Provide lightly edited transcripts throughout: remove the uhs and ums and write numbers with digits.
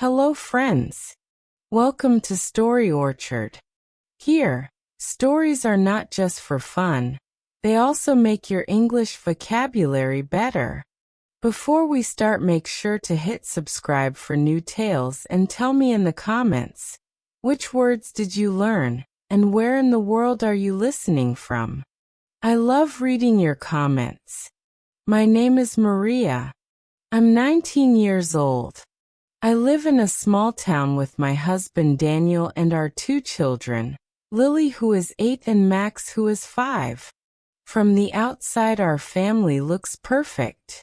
Hello friends. Welcome to Story Orchard. Here, stories are not just for fun. They also make your English vocabulary better. Before we start, make sure to hit subscribe for new tales and tell me in the comments, which words did you learn, and where in the world are you listening from? I love reading your comments. My name is Maria. I'm 19 years old. I live in a small town with my husband Daniel and our two children, Lily who is 8 and Max who is 5. From the outside our family looks perfect.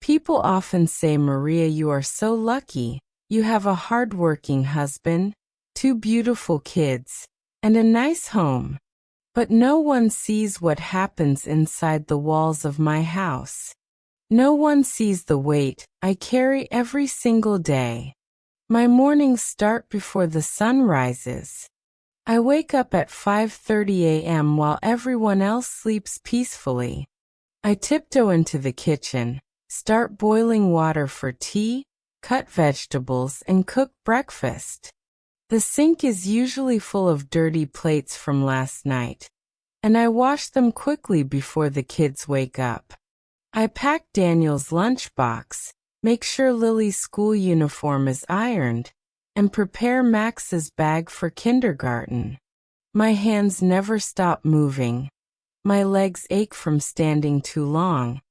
People often say, Maria, you are so lucky. You have a hard-working husband, 2 beautiful kids, and a nice home. But no one sees what happens inside the walls of my house. No one sees the weight I carry every single day. My mornings start before the sun rises. I wake up at 5:30 a.m. while everyone else sleeps peacefully. I tiptoe into the kitchen, start boiling water for tea, cut vegetables, and cook breakfast. The sink is usually full of dirty plates from last night, and I wash them quickly before the kids wake up. I pack Daniel's lunchbox, make sure Lily's school uniform is ironed, and prepare Max's bag for kindergarten. My hands never stop moving. My legs ache from standing too long,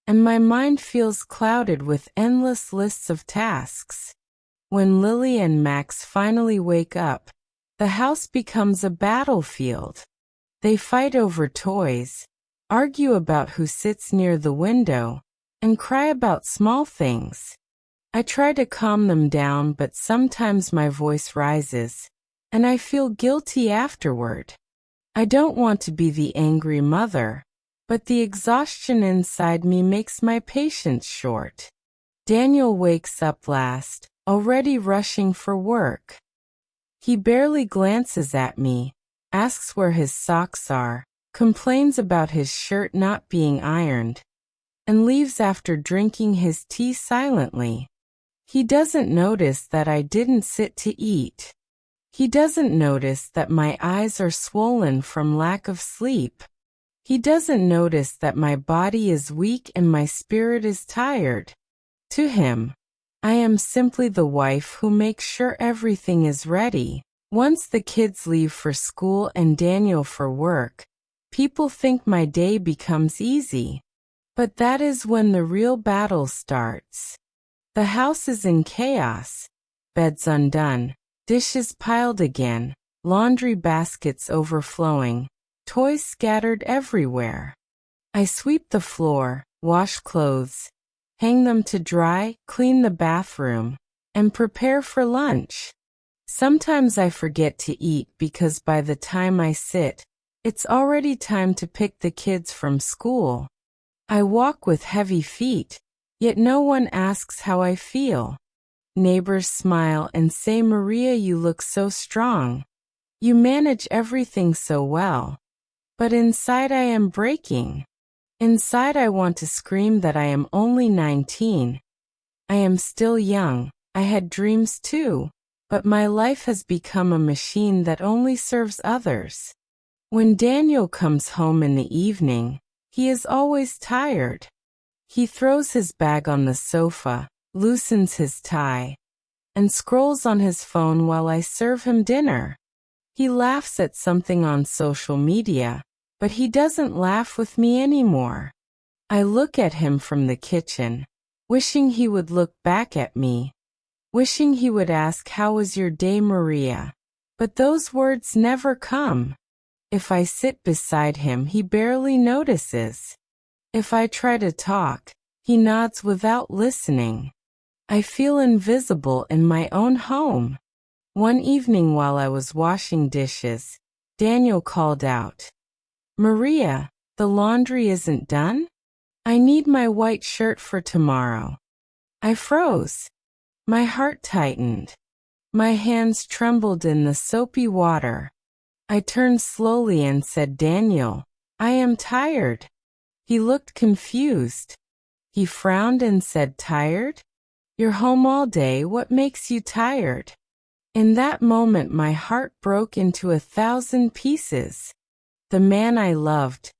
and my mind feels clouded with endless lists of tasks. When Lily and Max finally wake up, the house becomes a battlefield. They fight over toys, argue about who sits near the window, and cry about small things. I try to calm them down, but sometimes my voice rises, and I feel guilty afterward. I don't want to be the angry mother, but the exhaustion inside me makes my patience short. Daniel wakes up last, already rushing for work. He barely glances at me, asks where his socks are, complains about his shirt not being ironed, and leaves after drinking his tea silently. He doesn't notice that I didn't sit to eat. He doesn't notice that my eyes are swollen from lack of sleep. He doesn't notice that my body is weak and my spirit is tired. To him, I am simply the wife who makes sure everything is ready. Once the kids leave for school and Daniel for work, people think my day becomes easy. But that is when the real battle starts. The house is in chaos. Beds undone, dishes piled again, laundry baskets overflowing, toys scattered everywhere. I sweep the floor, wash clothes, hang them to dry, clean the bathroom, and prepare for lunch. Sometimes I forget to eat because by the time I sit, it's already time to pick the kids from school. I walk with heavy feet, yet no one asks how I feel. Neighbors smile and say, Maria, you look so strong. You manage everything so well. But inside I am breaking. Inside I want to scream that I am only 19. I am still young. I had dreams too, but my life has become a machine that only serves others. When Daniel comes home in the evening, he is always tired. He throws his bag on the sofa, loosens his tie, and scrolls on his phone while I serve him dinner. He laughs at something on social media, but he doesn't laugh with me anymore. I look at him from the kitchen, wishing he would look back at me, wishing he would ask, how was your day, Maria? But those words never come. If I sit beside him, he barely notices. If I try to talk, he nods without listening. I feel invisible in my own home. One evening while I was washing dishes, Daniel called out, Maria, the laundry isn't done? I need my white shirt for tomorrow. I froze. My heart tightened. My hands trembled in the soapy water. I turned slowly and said, Daniel, I am tired. He looked confused. He frowned and said, tired? You're home all day, what makes you tired? In that moment my heart broke into 1,000 pieces. The man I loved,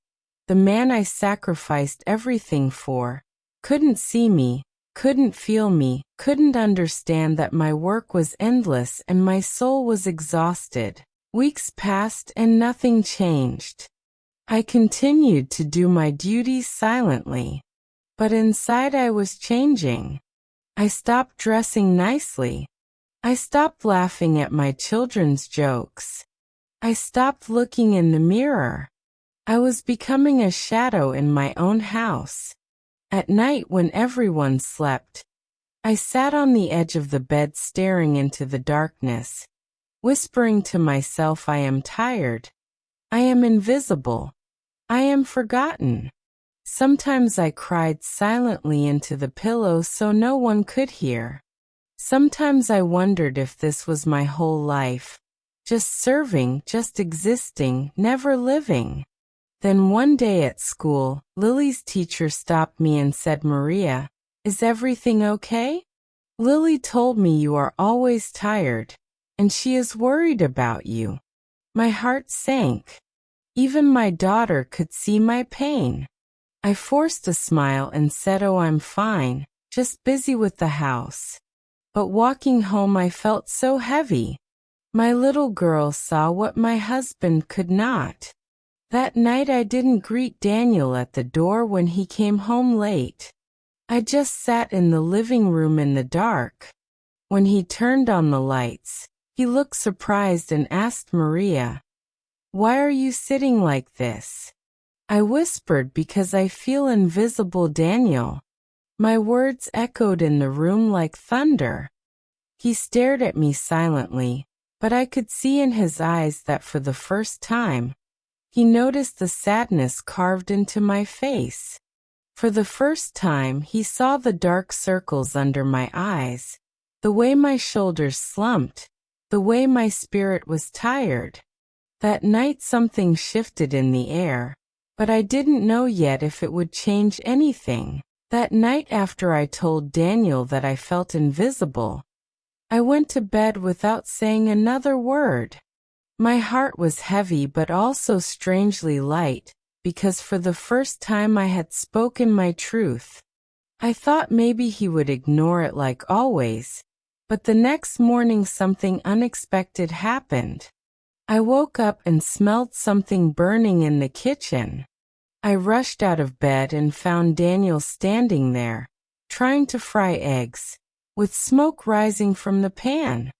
the man I sacrificed everything for, couldn't see me, couldn't feel me, couldn't understand that my work was endless and my soul was exhausted. Weeks passed and nothing changed. I continued to do my duties silently. But inside I was changing. I stopped dressing nicely. I stopped laughing at my children's jokes. I stopped looking in the mirror. I was becoming a shadow in my own house. At night when everyone slept, I sat on the edge of the bed staring into the darkness, whispering to myself, I am tired. I am invisible. I am forgotten. Sometimes I cried silently into the pillow so no one could hear. Sometimes I wondered if this was my whole life. Just serving, just existing, never living. Then one day at school, Lily's teacher stopped me and said, Maria, is everything okay? Lily told me you are always tired, and she is worried about you. My heart sank. Even my daughter could see my pain. I forced a smile and said, oh, I'm fine, just busy with the house. But walking home I felt so heavy. My little girl saw what my husband could not. That night I didn't greet Daniel at the door when he came home late. I just sat in the living room in the dark. When he turned on the lights, he looked surprised and asked Maria, why are you sitting like this? I whispered, because I feel invisible, Daniel. My words echoed in the room like thunder. He stared at me silently, but I could see in his eyes that for the first time, he noticed the sadness carved into my face. For the first time, he saw the dark circles under my eyes, the way my shoulders slumped, the way my spirit was tired. That night something shifted in the air, but I didn't know yet if it would change anything. That night after I told Daniel that I felt invisible, I went to bed without saying another word. My heart was heavy but also strangely light, because for the first time I had spoken my truth. I thought maybe he would ignore it like always, but the next morning something unexpected happened. I woke up and smelled something burning in the kitchen. I rushed out of bed and found Daniel standing there, trying to fry eggs, with smoke rising from the pan.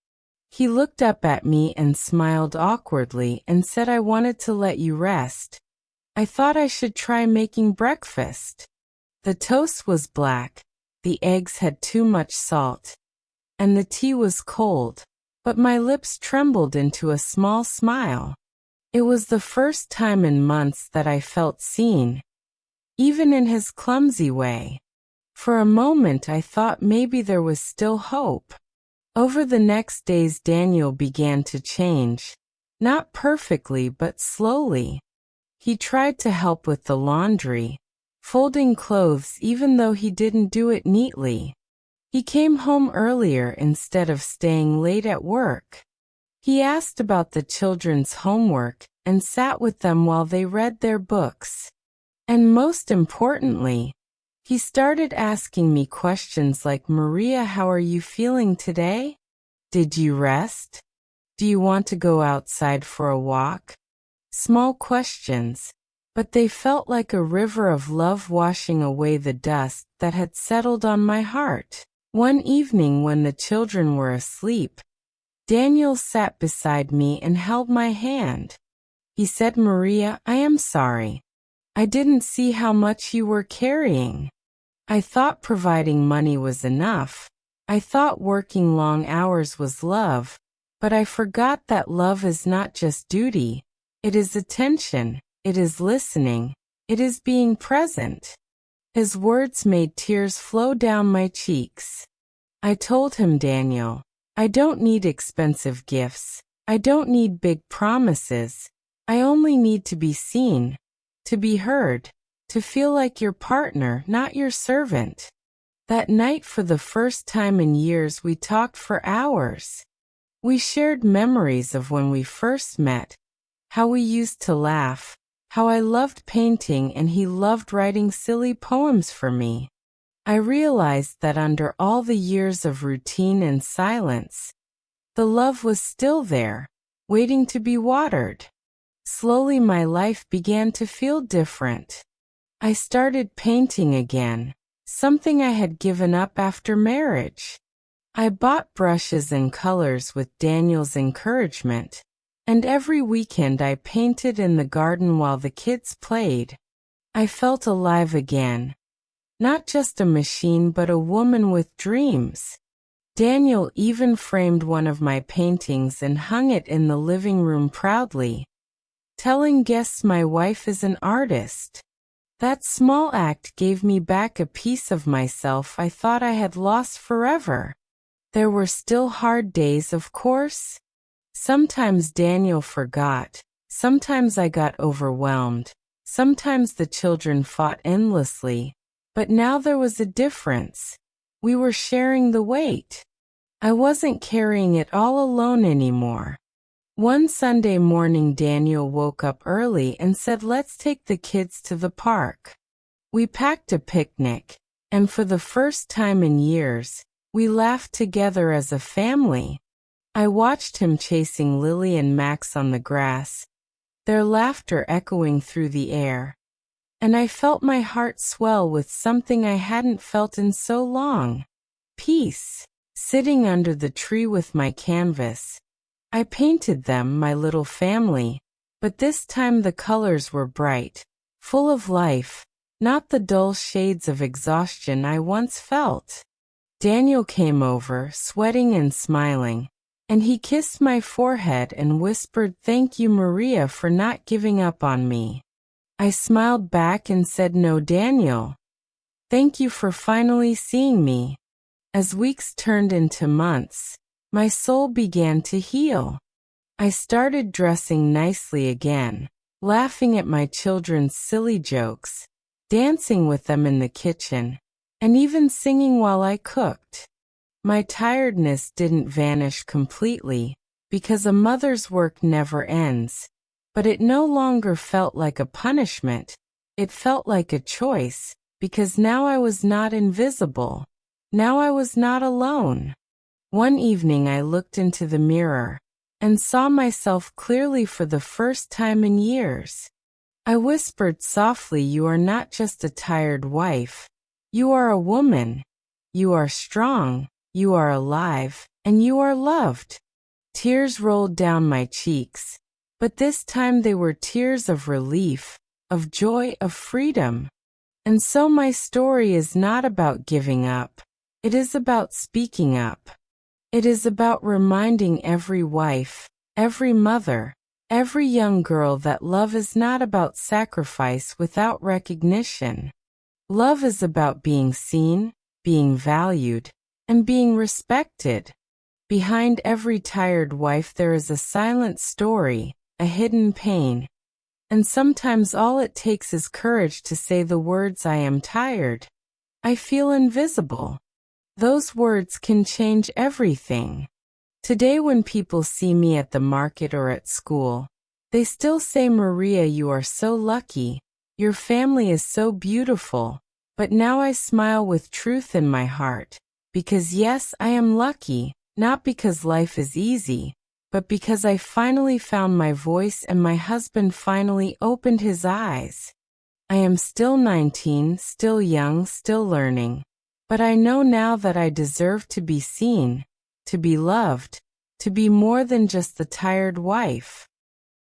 He looked up at me and smiled awkwardly and said, I wanted to let you rest. I thought I should try making breakfast. The toast was black, the eggs had too much salt, and the tea was cold, but my lips trembled into a small smile. It was the first time in months that I felt seen, even in his clumsy way. For a moment I thought maybe there was still hope. Over the next days Daniel began to change, not perfectly but slowly. He tried to help with the laundry, folding clothes even though he didn't do it neatly. He came home earlier instead of staying late at work. He asked about the children's homework and sat with them while they read their books. And most importantly, he started asking me questions like, Maria, how are you feeling today? Did you rest? Do you want to go outside for a walk? Small questions, but they felt like a river of love washing away the dust that had settled on my heart. One evening when the children were asleep, Daniel sat beside me and held my hand. He said, Maria, I am sorry. I didn't see how much you were carrying. I thought providing money was enough. I thought working long hours was love, but I forgot that love is not just duty. It is attention. It is listening. It is being present. His words made tears flow down my cheeks. I told him, Daniel, I don't need expensive gifts. I don't need big promises. I only need to be seen, to be heard, to feel like your partner, not your servant. That night, for the first time in years, we talked for hours. We shared memories of when we first met, how we used to laugh, how I loved painting and he loved writing silly poems for me. I realized that under all the years of routine and silence, the love was still there, waiting to be watered. Slowly my life began to feel different. I started painting again, something I had given up after marriage. I bought brushes and colors with Daniel's encouragement, and every weekend I painted in the garden while the kids played. I felt alive again. Not just a machine but a woman with dreams. Daniel even framed one of my paintings and hung it in the living room proudly, telling guests my wife is an artist. That small act gave me back a piece of myself I thought I had lost forever. There were still hard days, of course. Sometimes Daniel forgot, sometimes I got overwhelmed, sometimes the children fought endlessly. But now there was a difference. We were sharing the weight. I wasn't carrying it all alone anymore. One Sunday morning, Daniel woke up early and said, "Let's take the kids to the park." We packed a picnic, and for the first time in years, we laughed together as a family. I watched him chasing Lily and Max on the grass, their laughter echoing through the air. And I felt my heart swell with something I hadn't felt in so long. Peace. Sitting under the tree with my canvas, I painted them, my little family, but this time the colors were bright, full of life, not the dull shades of exhaustion I once felt. Daniel came over, sweating and smiling, and he kissed my forehead and whispered, "Thank you, Maria, for not giving up on me." I smiled back and said, "No, Daniel. Thank you for finally seeing me." As weeks turned into months, my soul began to heal. I started dressing nicely again, laughing at my children's silly jokes, dancing with them in the kitchen, and even singing while I cooked. My tiredness didn't vanish completely, because a mother's work never ends. But it no longer felt like a punishment. It felt like a choice, because now I was not invisible. Now I was not alone. One evening I looked into the mirror and saw myself clearly for the first time in years. I whispered softly, "You are not just a tired wife. You are a woman. You are strong. You are alive. And you are loved." Tears rolled down my cheeks. But this time they were tears of relief, of joy, of freedom. And so my story is not about giving up. It is about speaking up. It is about reminding every wife, every mother, every young girl that love is not about sacrifice without recognition. Love is about being seen, being valued, and being respected. Behind every tired wife there is a silent story, a hidden pain. And sometimes all it takes is courage to say the words, "I am tired. I feel invisible." Those words can change everything. Today when people see me at the market or at school, they still say, "Maria, you are so lucky. Your family is so beautiful." But now I smile with truth in my heart. Because yes, I am lucky, not because life is easy, but because I finally found my voice and my husband finally opened his eyes. I am still 19, still young, still learning. But I know now that I deserve to be seen, to be loved, to be more than just the tired wife.